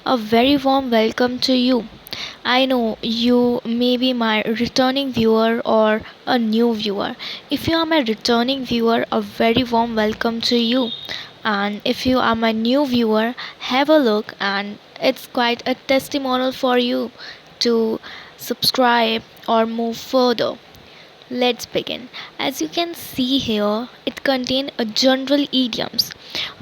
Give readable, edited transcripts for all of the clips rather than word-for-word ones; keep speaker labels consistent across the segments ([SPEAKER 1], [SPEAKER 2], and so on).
[SPEAKER 1] A very warm welcome to you. I know you may be my returning viewer or a new viewer. If you are my returning viewer, a very warm welcome to you. And if you are my new viewer, have a look, and it's quite a testimonial for you to subscribe or move further. Let's begin. As you can see here, it contains a general idioms.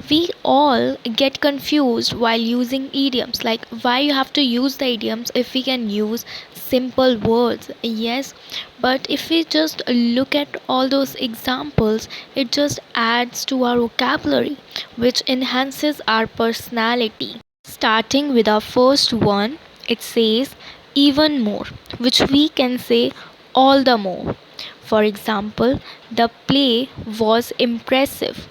[SPEAKER 1] We all get confused while using idioms, like why you have to use the idioms if we can use simple words. Yes, but if we just look at all those examples, it just adds to our vocabulary, which enhances our personality. Starting with our first one, it says even more, which we can say all the more. For example, the play was impressive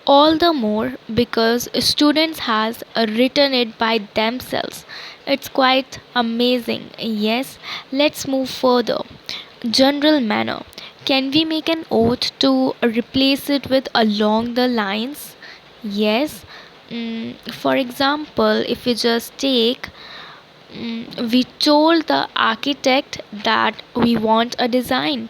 [SPEAKER 1] all the more because students has written it by themselves. It's quite amazing. Yes, let's move further. General manner. Can we make an oath to replace it with along the lines? Yes. For example, if we just take we told the architect that we want a design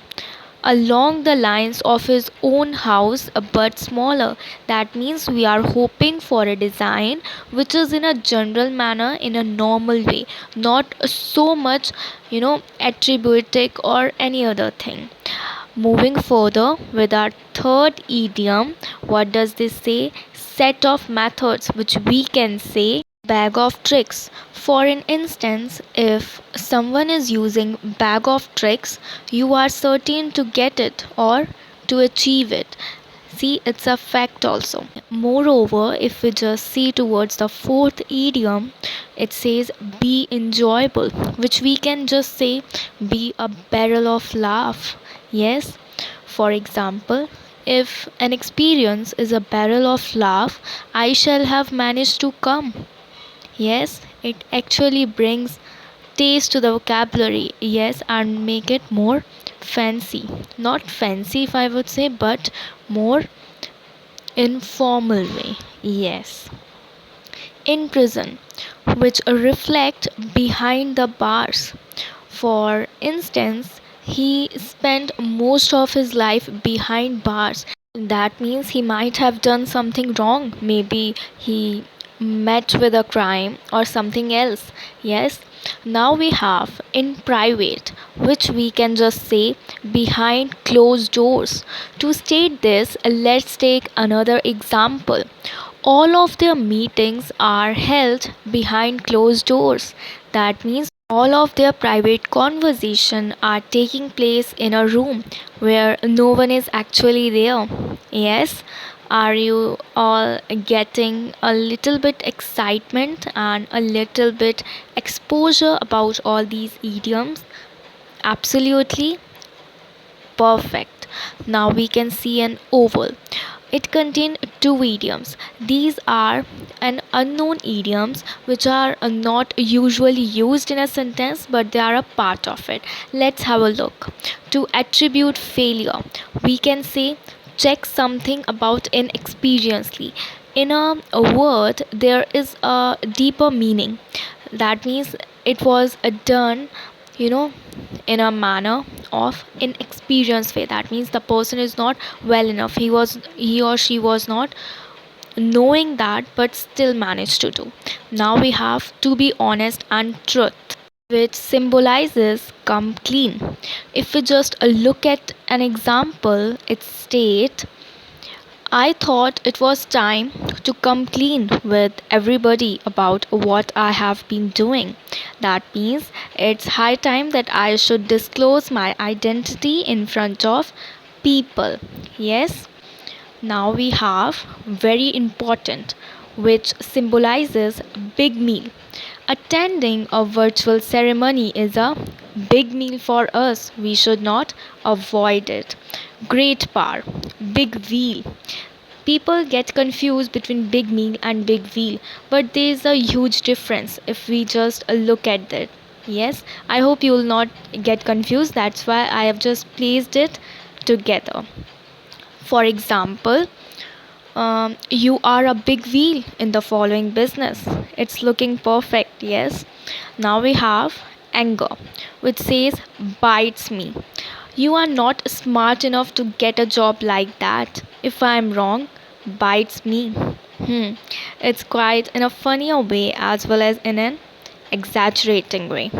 [SPEAKER 1] along the lines of his own house but smaller. That means we are hoping for a design which is in a general manner, in a normal way, not so much, attributic or any other thing. Moving further with our third idiom, what does this say? Set of methods, which we can say bag of tricks. For an instance, if someone is using bag of tricks, you are certain to get it or to achieve it. See, it's a fact also. Moreover, if we just see towards the fourth idiom, it says be enjoyable, which we can just say be a barrel of laugh. Yes, for example, if an experience is a barrel of laugh, I shall have managed to come. Yes, it actually brings taste to the vocabulary, yes, and make it more fancy. Not fancy, if I would say, but more informal way. Yes. In prison, which reflect behind the bars. For instance, he spent most of his life behind bars. That means he might have done something wrong. Maybe he met with a crime or something else. Yes. Now we have in private, which we can just say behind closed doors. To state this, let's take another example. All of their meetings are held behind closed doors. That means all of their private conversation are taking place in a room where no one is actually there. Yes, are you all getting a little bit excitement and a little bit exposure about all these idioms? Absolutely perfect. Now we can see an oval. It contains two idioms. These are an unknown idioms which are not usually used in a sentence, but they are a part of it. Let's have a look. To attribute failure, we can say check something about inexperiencely. In a word, there is a deeper meaning. That means it was done, you know, in a manner of inexperienced way. That means the person is not well enough, he or she was not knowing that but still managed to do. Now we have to be honest and truth, which symbolizes come clean. If we just look at an example, it states I thought it was time to come clean with everybody about what I have been doing. That means it's high time that I should disclose my identity in front of people. Yes, now we have very important, which symbolizes big meal. Attending a virtual ceremony is a big meal for us. We should not avoid it. Great power, big wheel. People get confused between big meal and big wheel, but there is a huge difference if we just look at that. Yes, I hope you will not get confused. That's why I have just placed it together. For example, You are a big wheel in the following business. It's looking perfect, yes. Now we have anger, which says bites me. You are not smart enough to get a job like that. If I'm wrong, bites me. Hmm. It's quite in a funnier way as well as in an exaggerating way.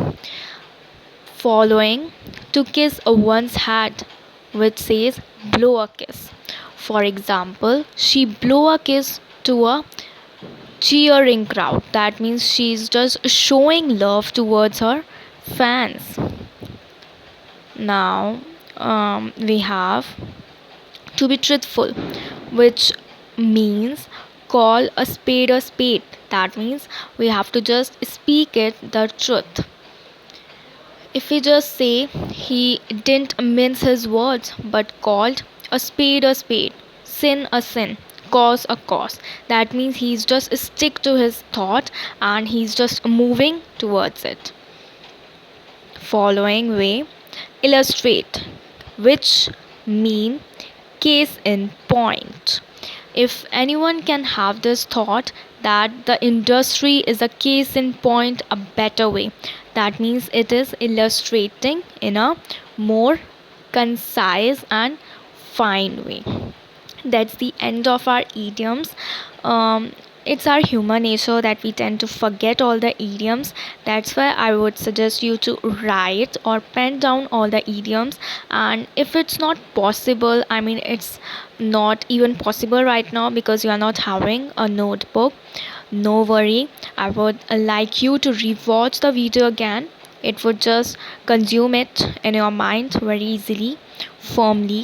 [SPEAKER 1] Following, to kiss a one's hat, which says blow a kiss. For example, she blew a kiss to a cheering crowd. That means she's just showing love towards her fans. Now we have to be truthful, which means call a spade a spade. That means we have to just speak it the truth. If we just say he didn't mince his words but called a spade, sin a sin, cause a cause, that means he's just stick to his thought and he's just moving towards it. Following way, illustrate, which mean case in point. If anyone can have this thought that the industry is a case in point a better way, that means it is illustrating in a more concise and fine way. That's the end of our idioms. It's our human nature that we tend to forget all the idioms. That's why I would suggest you to write or pen down all the idioms. And if it's not possible, I mean, it's not even possible right now because you are not having a notebook, no worry. I would like you to rewatch the video again. It would just consume it in your mind very easily, firmly.